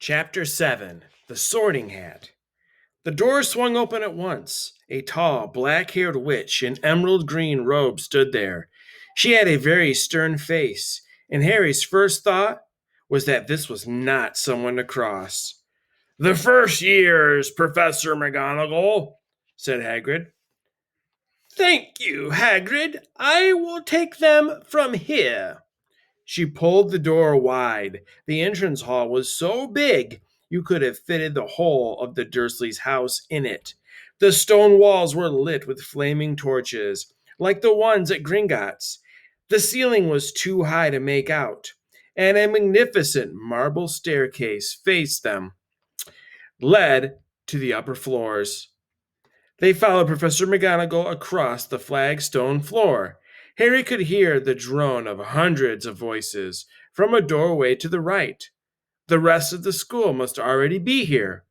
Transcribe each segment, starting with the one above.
Chapter 7 The Sorting Hat. The door swung open at once. A tall, black haired witch in emerald green robe stood there. She had a very stern face, and Harry's first thought was that this was not someone to cross. The first years, Professor McGonagall, said Hagrid. Thank you, Hagrid. I will take them from here. She pulled the door wide. The entrance hall was so big you could have fitted the whole of the Dursleys' house in it. The stone walls were lit with flaming torches, like the ones at Gringotts. The ceiling was too high to make out, and a magnificent marble staircase faced them, led to the upper floors. They followed Professor McGonagall across the flagstone floor. Harry could hear the drone of hundreds of voices from a doorway to the right. The rest of the school must already be here.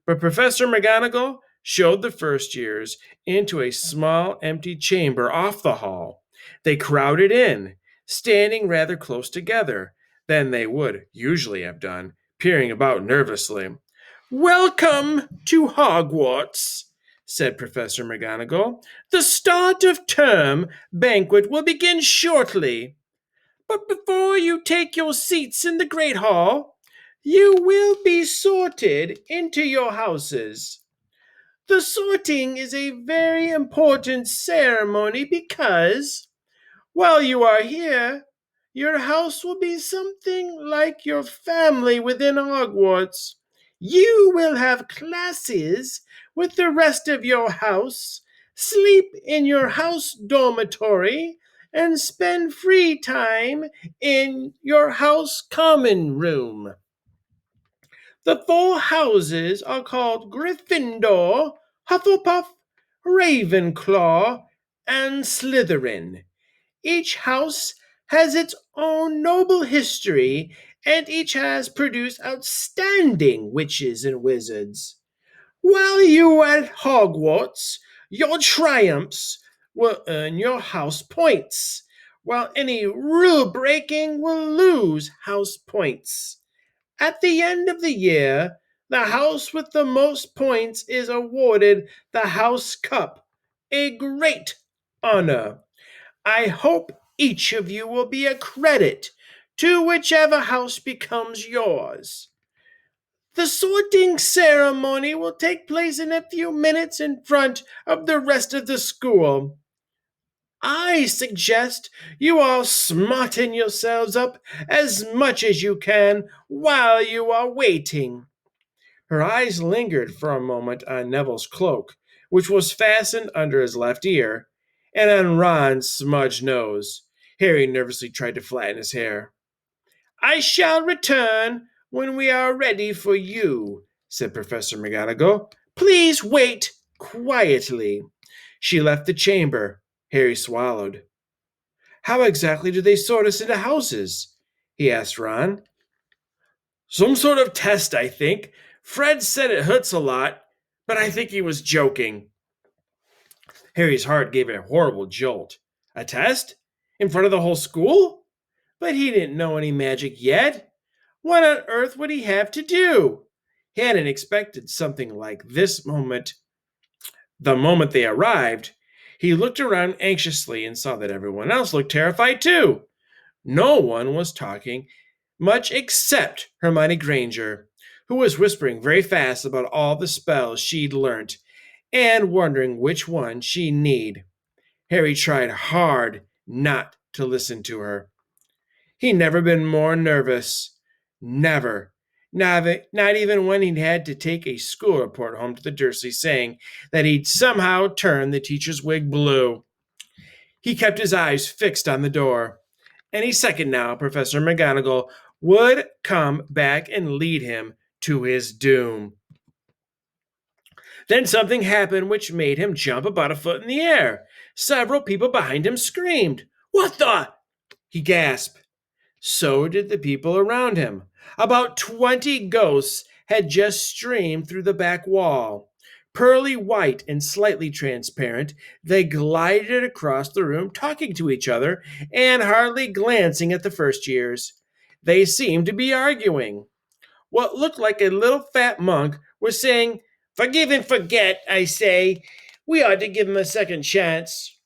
But Professor McGonagall showed the first years into a small empty chamber off the hall. They crowded in, standing rather close together than they would usually have done, peering about nervously. Welcome to Hogwarts, said Professor McGonagall. The start of term banquet will begin shortly. But before you take your seats in the Great Hall, you will be sorted into your houses. The sorting is a very important ceremony because, while you are here, your house will be something like your family within Hogwarts. You will have classes with the rest of your house, sleep in your house dormitory, and spend free time in your house common room. The four houses are called Gryffindor, Hufflepuff, Ravenclaw, and Slytherin. Each house has its own noble history, and each has produced outstanding witches and wizards. While you are at Hogwarts, your triumphs will earn your house points, while any rule breaking will lose house points. At the end of the year, the house with the most points is awarded the House Cup, a great honor. I hope each of you will be a credit to whichever house becomes yours. The sorting ceremony will take place in a few minutes in front of the rest of the school. I suggest you all smarten yourselves up as much as you can while you are waiting. Her eyes lingered for a moment on Neville's cloak, which was fastened under his left ear, and on Ron's smudged nose. Harry nervously tried to flatten his hair. I shall return when we are ready for you, said Professor McGonagall. Please wait quietly. She left the chamber. Harry swallowed. How exactly do they sort us into houses? He asked Ron. Some sort of test, I think. Fred said it hurts a lot, but I think he was joking. Harry's heart gave a horrible jolt. A test? In front of the whole school? But he didn't know any magic yet. What on earth would he have to do? He hadn't expected something like this moment. The moment they arrived, he looked around anxiously and saw that everyone else looked terrified too. No one was talking much except Hermione Granger, who was whispering very fast about all the spells she'd learnt and wondering which one she'd need. Harry tried hard not to listen to her. He'd never been more nervous. Never. Not even when he'd had to take a school report home to the Dursleys saying that he'd somehow turned the teacher's wig blue. He kept his eyes fixed on the door. Any second now, Professor McGonagall would come back and lead him to his doom. Then something happened which made him jump about a foot in the air. Several people behind him screamed. What the? He gasped. So did the people around him. About 20 ghosts had just streamed through the back wall. Pearly white and slightly transparent, they glided across the room, talking to each other and hardly glancing at the first years. They seemed to be arguing. what looked like a little fat monk was saying, "Forgive and forget, I say. We ought to give him a second chance."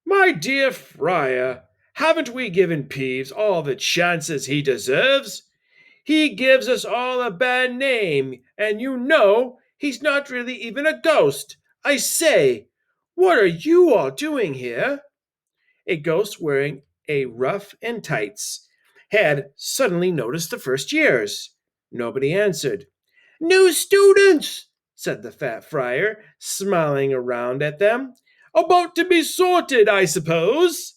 "My dear friar, haven't we given Peeves all the chances he deserves? He gives us all a bad name, and you know he's not really even a ghost. I say, what are you all doing here?" A ghost wearing a ruff and tights had suddenly noticed the first years. Nobody answered. "New students," said the fat friar, smiling around at them. "About to be sorted, I suppose."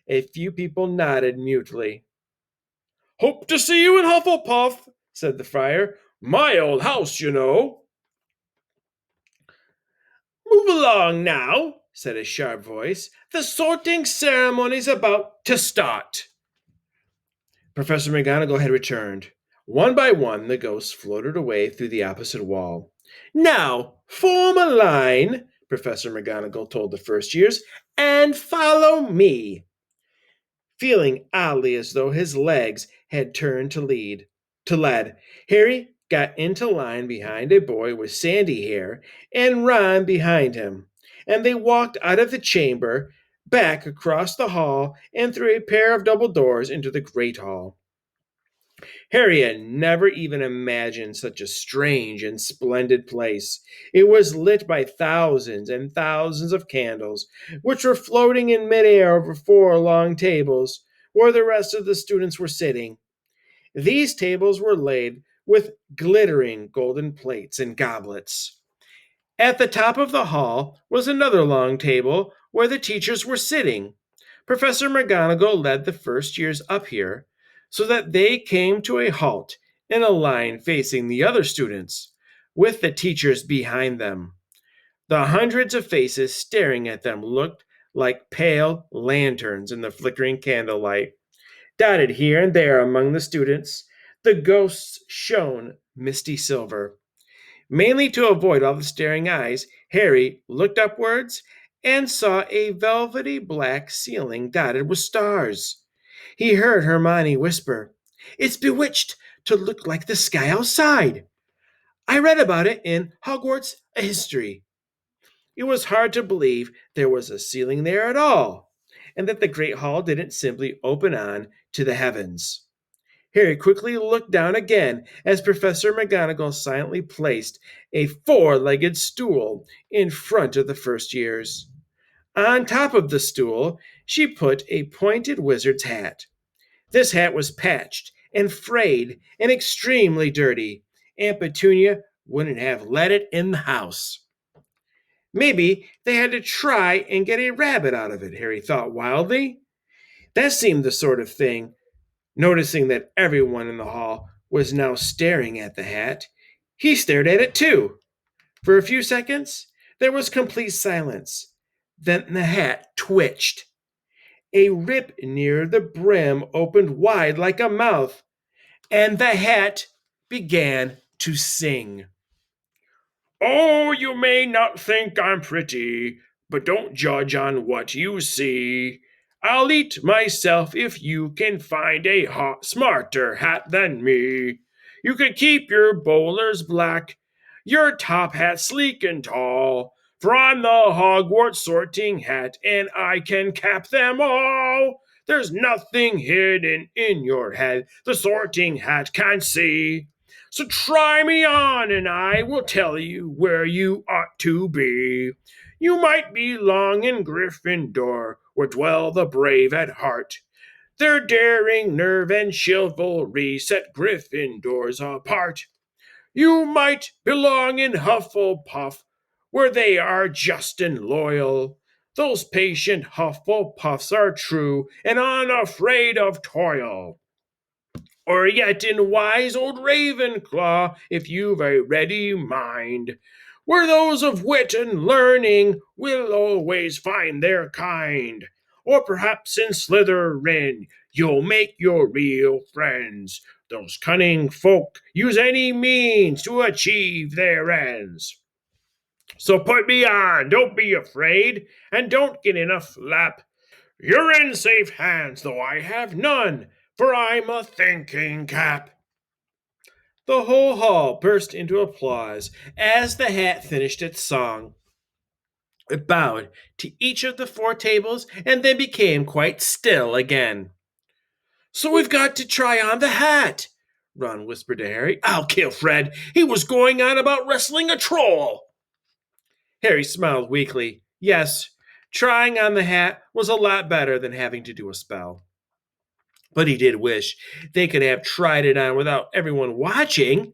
A few people nodded mutely. "Hope to see you in Hufflepuff," said the friar. "My old house, you know." "Move along now," said a sharp voice. "The sorting ceremony's about to start." Professor McGonagall had returned. One by one, the ghosts floated away through the opposite wall. "Now, form a line," Professor McGonagall told the first years, "and follow me." Feeling oddly as though his legs had turned to lead, Harry got into line behind a boy with sandy hair and Ron behind him, and they walked out of the chamber, back across the hall, and through a pair of double doors into the great hall. Harry had never even imagined such a strange and splendid place. It was lit by thousands and thousands of candles, which were floating in midair over four long tables where the rest of the students were sitting. These tables were laid with glittering golden plates and goblets. At the top of the hall was another long table where the teachers were sitting. Professor McGonagall led the first years up here so that they came to a halt in a line facing the other students, with the teachers behind them. The hundreds of faces staring at them looked like pale lanterns in the flickering candlelight. Dotted here and there among the students, the ghosts shone misty silver. Mainly to avoid all the staring eyes, Harry looked upwards and saw a velvety black ceiling dotted with stars. He heard Hermione whisper, "It's bewitched to look like the sky outside. I read about it in Hogwarts history." It was hard to believe there was a ceiling there at all, and that the Great Hall didn't simply open on to the heavens. Harry quickly looked down again as Professor McGonagall silently placed a four-legged stool in front of the first years. On top of the stool, she put a pointed wizard's hat. This hat was patched and frayed and extremely dirty. Aunt Petunia wouldn't have let it in the house. Maybe they had to try and get a rabbit out of it, Harry thought wildly. That seemed the sort of thing. Noticing that everyone in the hall was now staring at the hat, he stared at it too. For a few seconds, there was complete silence. Then the hat twitched. A rip near the brim opened wide like a mouth, and the hat began to sing. "Oh, you may not think I'm pretty, but don't judge on what you see. I'll eat myself if you can find a smarter hat than me. You can keep your bowlers black, your top hat sleek and tall, for I'm the Hogwarts sorting hat, and I can cap them all. There's nothing hidden in your head the sorting hat can't see. So try me on, and I will tell you where you ought to be. You might belong in Gryffindor, where dwell the brave at heart. Their daring, nerve, and chivalry set Gryffindors apart. You might belong in Hufflepuff, where they are just and loyal. Those patient Hufflepuffs are true and unafraid of toil. Or yet in wise old Ravenclaw, if you've a ready mind, where those of wit and learning will always find their kind. Or perhaps in Slytherin you'll make your real friends. Those cunning folk use any means to achieve their ends. So put me on, don't be afraid, and don't get in a flap. You're in safe hands, though I have none, for I'm a thinking cap. The whole hall burst into applause as the hat finished its song. It bowed to each of the four tables and then became quite still again. So we've got to try on the hat, Ron whispered to Harry. I'll kill Fred. He was going on about wrestling a troll. Harry smiled weakly. Yes, trying on the hat was a lot better than having to do a spell. But he did wish they could have tried it on without everyone watching.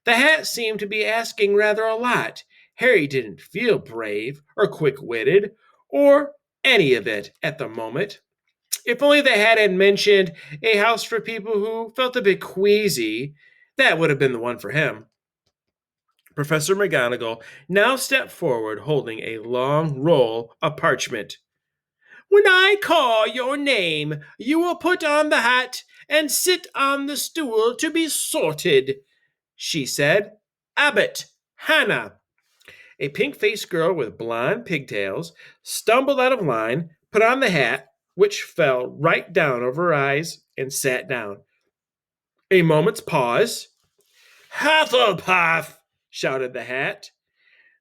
The hat seemed to be asking rather a lot. Harry didn't feel brave or quick witted or any of it at the moment. If only the hat had mentioned a house for people who felt a bit queasy, that would have been the one for him. Professor McGonagall now stepped forward holding a long roll of parchment. When I call your name, you will put on the hat and sit on the stool to be sorted, she said. Abbott, Hannah. A pink-faced girl with blonde pigtails stumbled out of line, put on the hat, which fell right down over her eyes, and sat down. A moment's pause. Hufflepuff! Shouted the hat.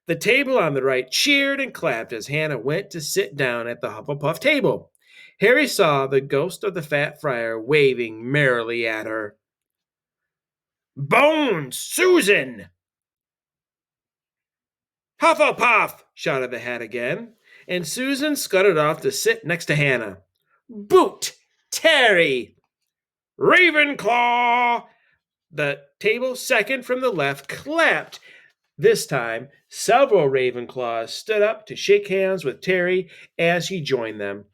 The table on the right cheered and clapped as Hannah went to sit down at the Hufflepuff table. Harry saw the ghost of the Fat Friar waving merrily at her. Bones, Susan! Hufflepuff! Shouted the hat again, and Susan scuttered off to sit next to Hannah. Boot! Terry! Ravenclaw! The table second from the left clapped. This time, several Ravenclaws stood up to shake hands with Terry as he joined them.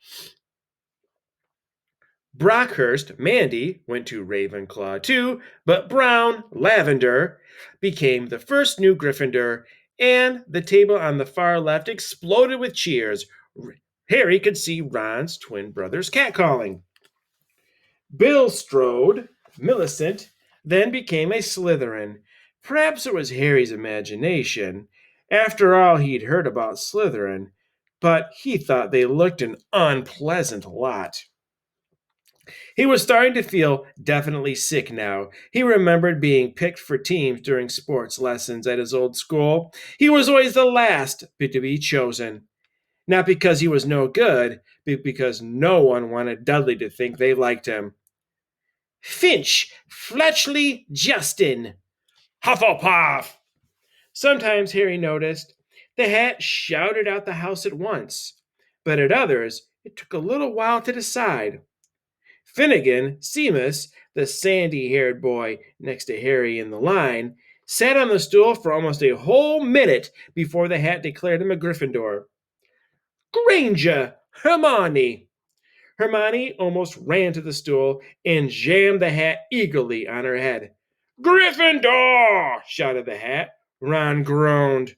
Brockhurst, Mandy, went to Ravenclaw too, but Brown, Lavender, became the first new Gryffindor, and the table on the far left exploded with cheers. Harry could see Ron's twin brothers catcalling. Bulstrode, Millicent, then became a Slytherin. Perhaps it was Harry's imagination. After all he'd heard about Slytherin, but he thought they looked an unpleasant lot. He was starting to feel definitely sick now. He remembered being picked for teams during sports lessons at his old school. He was always the last to be chosen. Not because he was no good, but because no one wanted Dudley to think they liked him. Finch, Fletchley, Justin. Hufflepuff! Sometimes Harry noticed the hat shouted out the house at once, but at others it took a little while to decide. Finnegan, Seamus, the sandy-haired boy next to Harry in the line, sat on the stool for almost a whole minute before the hat declared him a Gryffindor. Granger, Hermione. Hermione almost ran to the stool and jammed the hat eagerly on her head. Gryffindor! Shouted the hat. Ron groaned.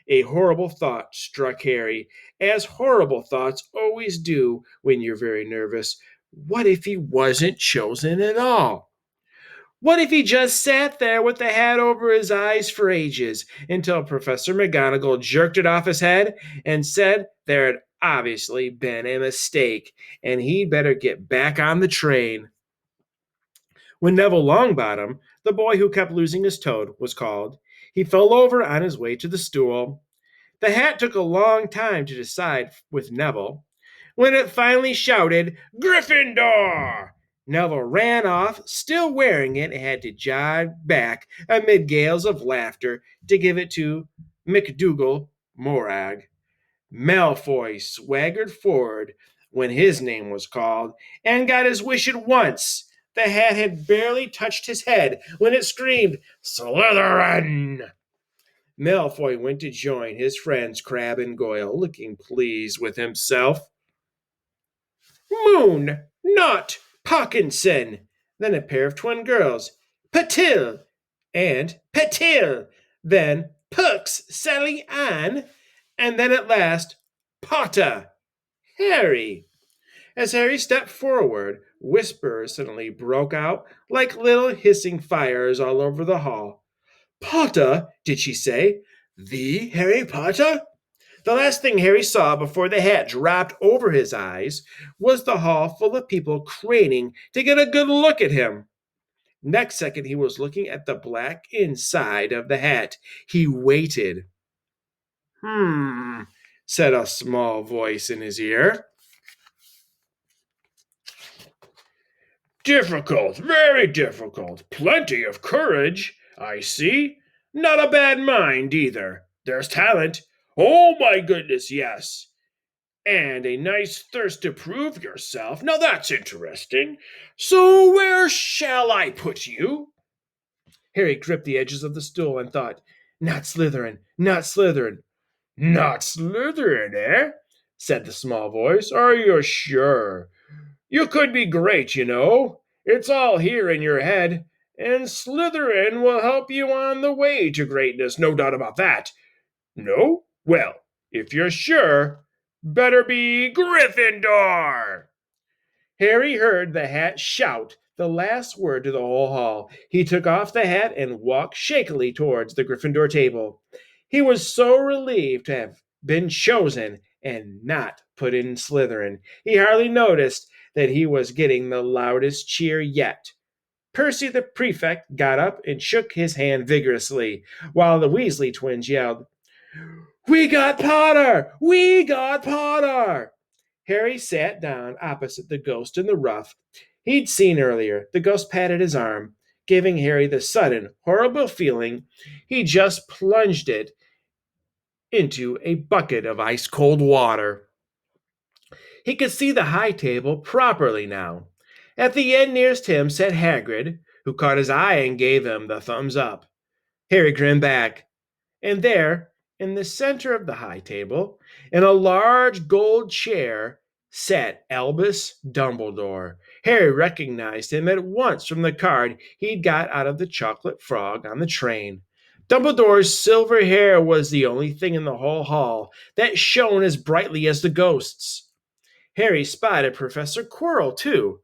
A horrible thought struck Harry, as horrible thoughts always do when you're very nervous. What if he wasn't chosen at all? What if he just sat there with the hat over his eyes for ages until Professor McGonagall jerked it off his head and said there had obviously been a mistake and he'd better get back on the train? When Neville Longbottom, the boy who kept losing his toad, was called, he fell over on his way to the stool. The hat took a long time to decide with Neville. When it finally shouted, Gryffindor! Neville ran off, still wearing it, and had to jog back amid gales of laughter to give it to McDougal Morag. Malfoy swaggered forward when his name was called and got his wish at once. The hat had barely touched his head when it screamed, Slytherin! Malfoy went to join his friends Crabbe and Goyle, looking pleased with himself. Moon, not Parkinson. Then a pair of twin girls, Patil and Patil. Then Perks, Sally Ann. And then at last, Potter, Harry. As Harry stepped forward, whispers suddenly broke out like little hissing fires all over the hall. Potter, did she say? The Harry Potter? The last thing Harry saw before the hat dropped over his eyes was the hall full of people craning to get a good look at him. Next second, he was looking at the black inside of the hat. He waited. Said a small voice in his ear. Difficult, very difficult. Plenty of courage, I see. Not a bad mind either. There's talent. Oh my goodness, yes. And a nice thirst to prove yourself. Now that's interesting. So where shall I put you? Harry gripped the edges of the stool and thought, Not Slytherin, not Slytherin. Not Slytherin, eh? Said the small voice. Are you sure? You could be great, you know. It's all here in your head, and Slytherin will help you on the way to greatness, no doubt about that. No? Well, if you're sure, better be Gryffindor. Harry heard the hat shout the last word to the whole hall. He took off the hat and walked shakily towards the Gryffindor table. He was so relieved to have been chosen and not put in Slytherin. He hardly noticed that he was getting the loudest cheer yet. Percy the prefect got up and shook his hand vigorously, while the Weasley twins yelled, We got Potter! We got Potter! Harry sat down opposite the ghost in the ruff he'd seen earlier. The ghost patted his arm, giving Harry the sudden, horrible feeling he just plunged it into a bucket of ice cold water. He could see the high table properly now. At the end nearest him sat Hagrid, who caught his eye and gave him the thumbs up. Harry grinned back, and there, in the center of the high table, in a large gold chair, sat Albus Dumbledore. Harry recognized him at once from the card he'd got out of the chocolate frog on the train. Dumbledore's silver hair was the only thing in the whole hall that shone as brightly as the ghost's. Harry spotted Professor Quirrell, too,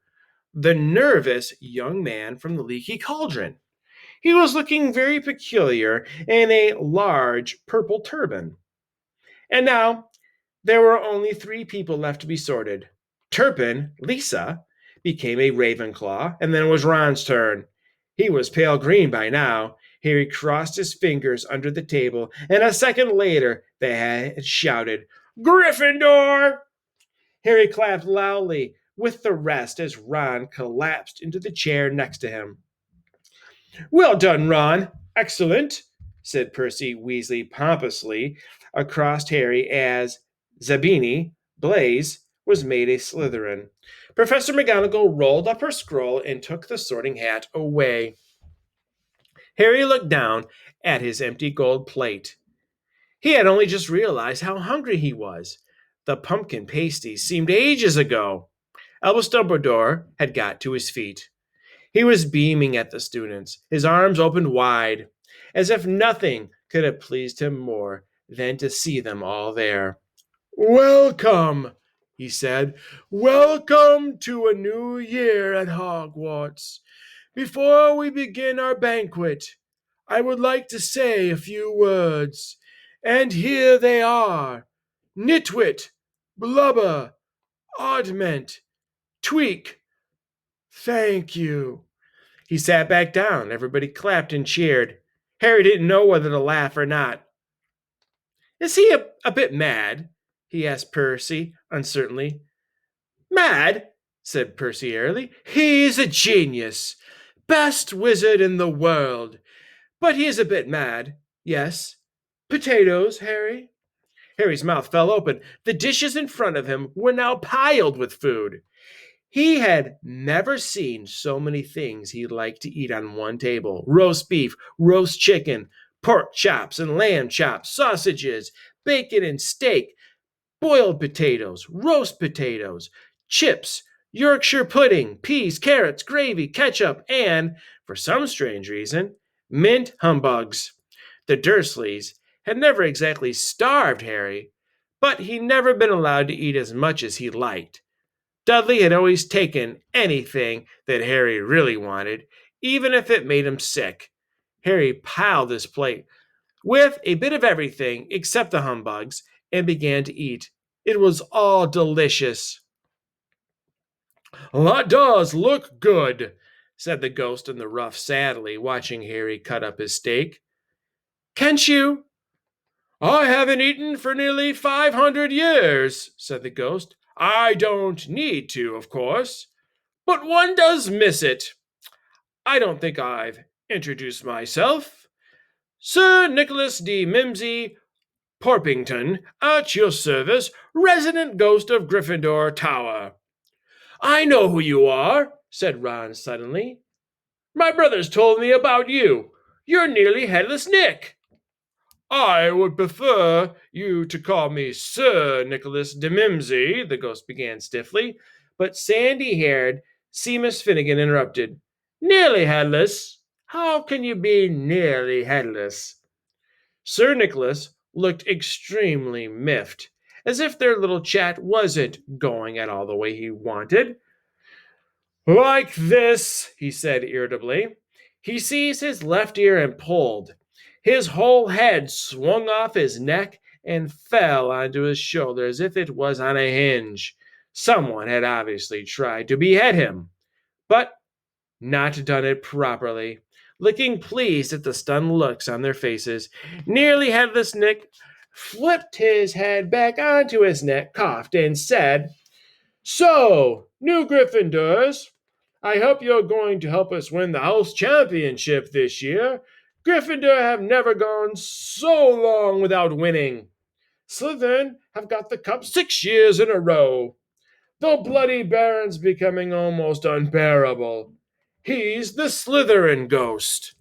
the nervous young man from the Leaky Cauldron. He was looking very peculiar in a large purple turban. And now there were only 3 people left to be sorted. Turpin, Lisa, became a Ravenclaw, and then it was Ron's turn. He was pale green by now. Harry crossed his fingers under the table, and a second later they had shouted, Gryffindor! Harry clapped loudly with the rest as Ron collapsed into the chair next to him. Well done, Ron. Excellent, said Percy Weasley pompously across Harry as Zabini, Blaise, was made a Slytherin. Professor McGonagall rolled up her scroll and took the sorting hat away. Harry looked down at his empty gold plate. He had only just realized how hungry he was. The pumpkin pasties seemed ages ago. Albus Dumbledore had got to his feet. He was beaming at the students, his arms opened wide, as if nothing could have pleased him more than to see them all there. Welcome, he said. Welcome to a new year at Hogwarts. Before we begin our banquet, I would like to say a few words. And here they are. Nitwit, Blubber, Oddment, Tweak, thank you. He sat back down. Everybody clapped and cheered. Harry didn't know whether to laugh or not. Is he a bit mad? He asked Percy uncertainly. Mad? Said Percy airily. He's a genius. Best wizard in the world. But he is a bit mad. Yes. Potatoes, Harry? Harry's mouth fell open. The dishes in front of him were now piled with food. He had never seen so many things he liked to eat on one table. Roast beef, roast chicken, pork chops and lamb chops, sausages, bacon and steak, boiled potatoes, roast potatoes, chips, Yorkshire pudding, peas, carrots, gravy, ketchup, and, for some strange reason, mint humbugs. The Dursleys had never exactly starved Harry, but he'd never been allowed to eat as much as he liked. Dudley had always taken anything that Harry really wanted, even if it made him sick. Harry piled his plate with a bit of everything except the humbugs and began to eat. It was all delicious. That does look good, said the ghost in the rough sadly, watching Harry cut up his steak. Can't you? I haven't eaten for nearly 500 years, said the ghost. I don't need to, of course, but one does miss it. I don't think I've introduced myself. Sir Nicholas de Mimsy Porpington, at your service, resident ghost of Gryffindor Tower. I know who you are, said Ron suddenly. My brothers told me about you. You're nearly Headless Nick. I would prefer you to call me Sir Nicholas de Mimsy, the ghost began stiffly, but sandy-haired Seamus Finnegan interrupted. Nearly headless? How can you be nearly headless? Sir Nicholas looked extremely miffed, as if their little chat wasn't going at all the way he wanted. Like this, he said irritably. He seized his left ear and pulled. His whole head swung off his neck and fell onto his shoulder as if it was on a hinge. Someone had obviously tried to behead him, but not done it properly. Looking pleased at the stunned looks on their faces, nearly headless Nick flipped his head back onto his neck, coughed, and said, So, new Gryffindors, I hope you're going to help us win the house championship this year. Gryffindor have never gone so long without winning. Slytherin have got the cup 6 years in a row. The Bloody Baron's becoming almost unbearable. He's the Slytherin ghost.